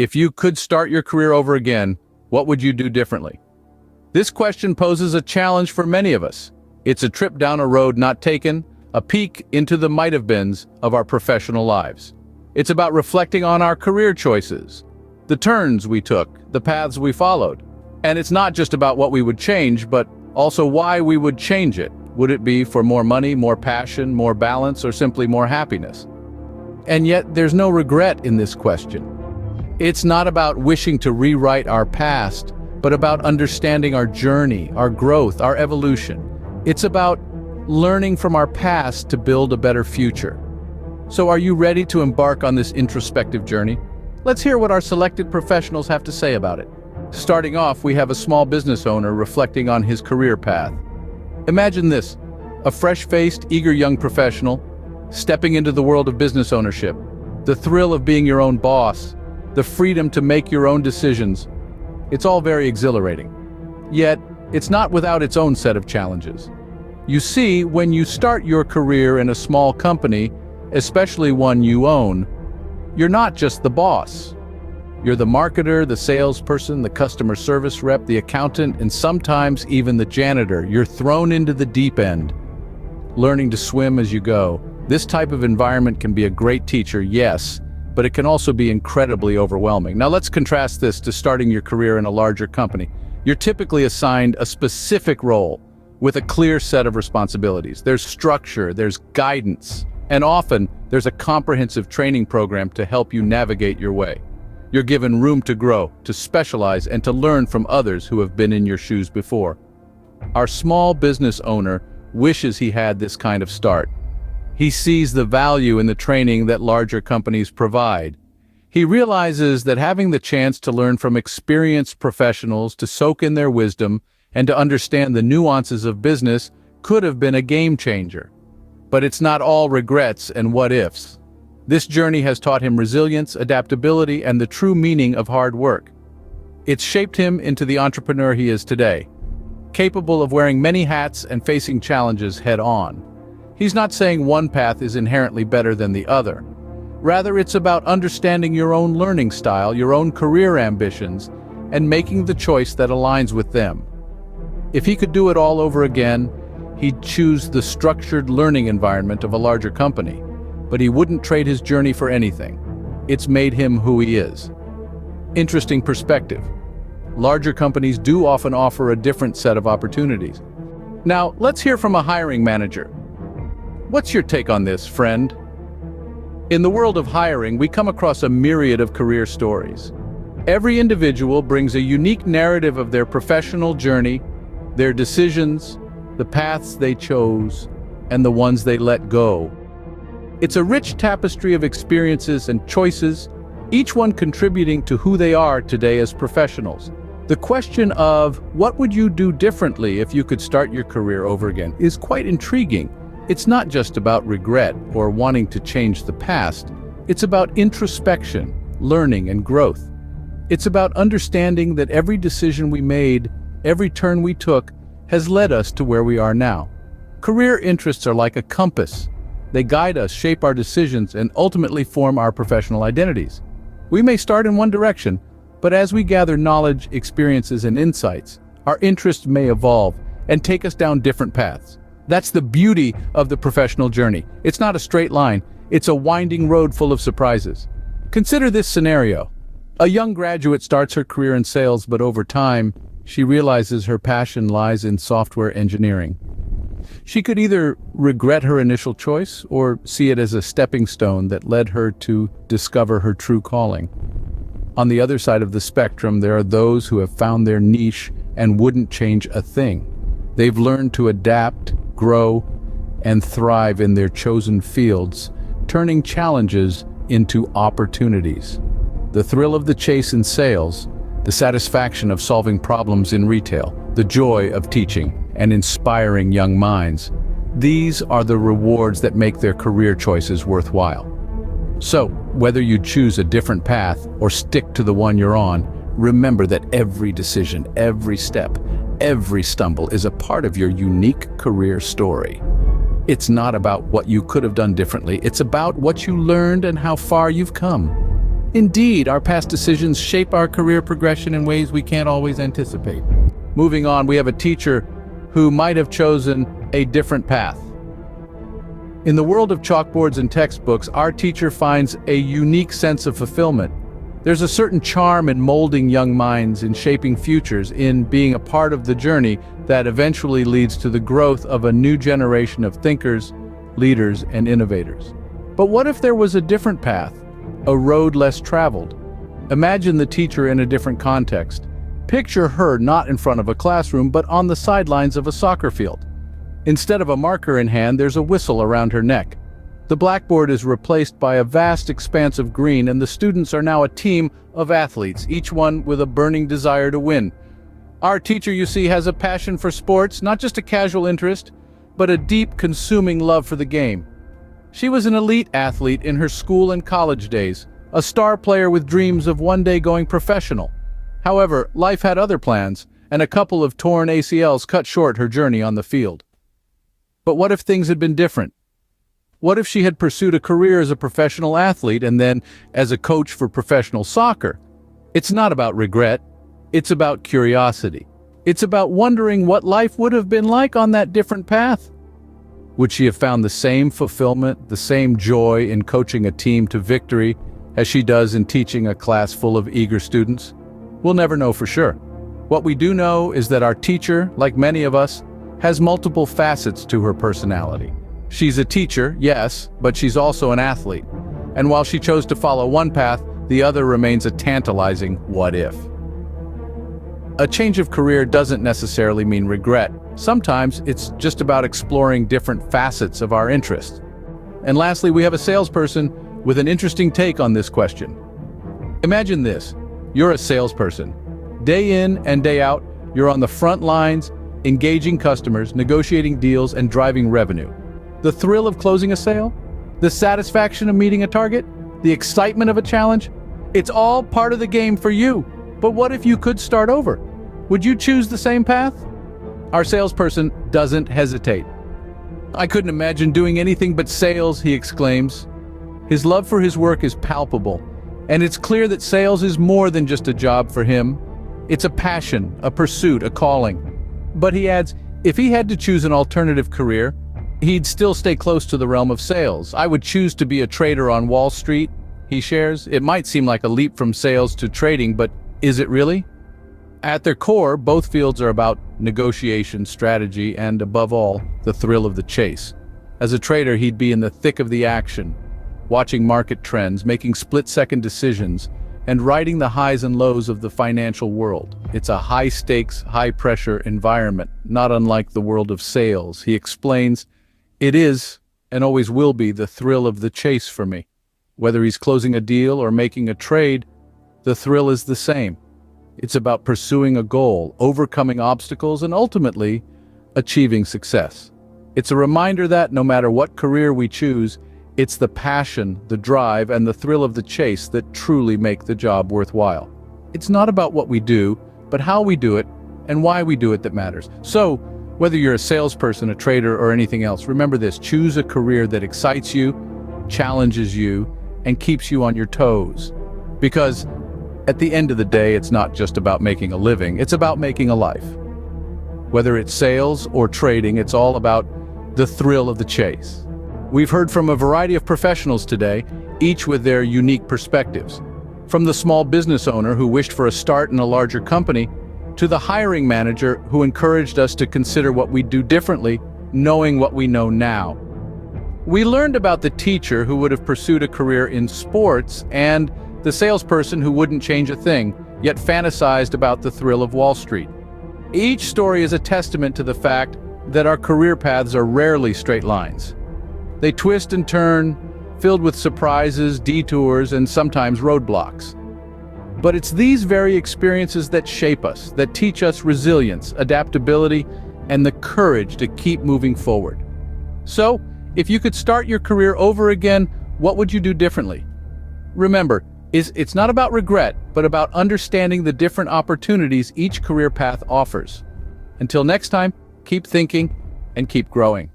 If you could start your career over again, what would you do differently? This question poses a challenge for many of us. It's a trip down a road not taken, a peek into the might-have-beens of our professional lives. It's about reflecting on our career choices, the turns we took, the paths we followed. And it's not just about what we would change, but also why we would change it. Would it be for more money, more passion, more balance, or simply more happiness? And yet, there's no regret in this question. It's not about wishing to rewrite our past, but about understanding our journey, our growth, our evolution. It's about learning from our past to build a better future. So are you ready to embark on this introspective journey? Let's hear what our selected professionals have to say about it. Starting off, we have a small business owner reflecting on his career path. Imagine this, a fresh-faced, eager young professional stepping into the world of business ownership. The thrill of being your own boss, the freedom to make your own decisions. It's all very exhilarating. Yet, it's not without its own set of challenges. You see, when you start your career in a small company, especially one you own, you're not just the boss. You're the marketer, the salesperson, the customer service rep, the accountant, and sometimes even the janitor. You're thrown into the deep end, learning to swim as you go. This type of environment can be a great teacher, yes, but it can also be incredibly overwhelming. Now let's contrast this to starting your career in a larger company. You're typically assigned a specific role with a clear set of responsibilities. There's structure, there's guidance, and often there's a comprehensive training program to help you navigate your way. You're given room to grow, to specialize, and to learn from others who have been in your shoes before. Our small business owner wishes he had this kind of start. He sees the value in the training that larger companies provide. He realizes that having the chance to learn from experienced professionals, to soak in their wisdom, and to understand the nuances of business could have been a game changer. But it's not all regrets and what-ifs. This journey has taught him resilience, adaptability, and the true meaning of hard work. It's shaped him into the entrepreneur he is today, capable of wearing many hats and facing challenges head-on. He's not saying one path is inherently better than the other. Rather, it's about understanding your own learning style, your own career ambitions, and making the choice that aligns with them. If he could do it all over again, he'd choose the structured learning environment of a larger company. But he wouldn't trade his journey for anything. It's made him who he is. Interesting perspective. Larger companies do often offer a different set of opportunities. Now, let's hear from a hiring manager. What's your take on this, friend? In the world of hiring, we come across a myriad of career stories. Every individual brings a unique narrative of their professional journey, their decisions, the paths they chose, and the ones they let go. It's a rich tapestry of experiences and choices, each one contributing to who they are today as professionals. The question of what would you do differently if you could start your career over again is quite intriguing. It's not just about regret or wanting to change the past. It's about introspection, learning, and growth. It's about understanding that every decision we made, every turn we took, has led us to where we are now. Career interests are like a compass. They guide us, shape our decisions, and ultimately form our professional identities. We may start in one direction, but as we gather knowledge, experiences, and insights, our interests may evolve and take us down different paths. That's the beauty of the professional journey. It's not a straight line, it's a winding road full of surprises. Consider this scenario. A young graduate starts her career in sales, but over time, she realizes her passion lies in software engineering. She could either regret her initial choice or see it as a stepping stone that led her to discover her true calling. On the other side of the spectrum, there are those who have found their niche and wouldn't change a thing. They've learned to adapt, grow, and thrive in their chosen fields, turning challenges into opportunities. The thrill of the chase in sales, the satisfaction of solving problems in retail, the joy of teaching and inspiring young minds. These are the rewards that make their career choices worthwhile. So, whether you choose a different path or stick to the one you're on, remember that every decision, every step, every stumble is a part of your unique career story. It's not about what you could have done differently, it's about what you learned and how far you've come. Indeed, our past decisions shape our career progression in ways we can't always anticipate. Moving on, we have a teacher who might have chosen a different path. In the world of chalkboards and textbooks, our teacher finds a unique sense of fulfillment. There's a certain charm in molding young minds, in shaping futures, in being a part of the journey that eventually leads to the growth of a new generation of thinkers, leaders, and innovators. But what if there was a different path, a road less traveled? Imagine the teacher in a different context. Picture her not in front of a classroom, but on the sidelines of a soccer field. Instead of a marker in hand, there's a whistle around her neck. The blackboard is replaced by a vast expanse of green, and the students are now a team of athletes, each one with a burning desire to win. Our teacher, you see, has a passion for sports, not just a casual interest, but a deep, consuming love for the game. She was an elite athlete in her school and college days, a star player with dreams of one day going professional. However, life had other plans, and a couple of torn ACLs cut short her journey on the field. But what if things had been different? What if she had pursued a career as a professional athlete and then as a coach for professional soccer? It's not about regret, it's about curiosity. It's about wondering what life would have been like on that different path. Would she have found the same fulfillment, the same joy in coaching a team to victory as she does in teaching a class full of eager students? We'll never know for sure. What we do know is that our teacher, like many of us, has multiple facets to her personality. She's a teacher, yes, but she's also an athlete. And while she chose to follow one path, the other remains a tantalizing what if. A change of career doesn't necessarily mean regret. Sometimes it's just about exploring different facets of our interests. And lastly, we have a salesperson with an interesting take on this question. Imagine this. You're a salesperson. Day in and day out, you're on the front lines, engaging customers, negotiating deals, and driving revenue. The thrill of closing a sale? The satisfaction of meeting a target? The excitement of a challenge? It's all part of the game for you. But what if you could start over? Would you choose the same path? Our salesperson doesn't hesitate. I couldn't imagine doing anything but sales, he exclaims. His love for his work is palpable, and it's clear that sales is more than just a job for him. It's a passion, a pursuit, a calling. But he adds, if he had to choose an alternative career, he'd still stay close to the realm of sales. I would choose to be a trader on Wall Street, he shares. It might seem like a leap from sales to trading, but is it really? At their core, both fields are about negotiation, strategy, and above all, the thrill of the chase. As a trader, he'd be in the thick of the action, watching market trends, making split-second decisions, and riding the highs and lows of the financial world. It's a high-stakes, high-pressure environment, not unlike the world of sales. He explains, it is, and always will be, the thrill of the chase for me. Whether he's closing a deal or making a trade, the thrill is the same. It's about pursuing a goal, overcoming obstacles, and ultimately, achieving success. It's a reminder that, no matter what career we choose, it's the passion, the drive, and the thrill of the chase that truly make the job worthwhile. It's not about what we do, but how we do it and why we do it that matters. So, whether you're a salesperson, a trader, or anything else, remember this: choose a career that excites you, challenges you, and keeps you on your toes. Because at the end of the day, it's not just about making a living, it's about making a life. Whether it's sales or trading, it's all about the thrill of the chase. We've heard from a variety of professionals today, each with their unique perspectives. From the small business owner who wished for a start in a larger company, to the hiring manager who encouraged us to consider what we'd do differently, knowing what we know now. We learned about the teacher who would have pursued a career in sports and the salesperson who wouldn't change a thing, yet fantasized about the thrill of Wall Street. Each story is a testament to the fact that our career paths are rarely straight lines. They twist and turn, filled with surprises, detours, and sometimes roadblocks. But it's these very experiences that shape us, that teach us resilience, adaptability, and the courage to keep moving forward. So, if you could start your career over again, what would you do differently? Remember, it's not about regret, but about understanding the different opportunities each career path offers. Until next time, keep thinking and keep growing.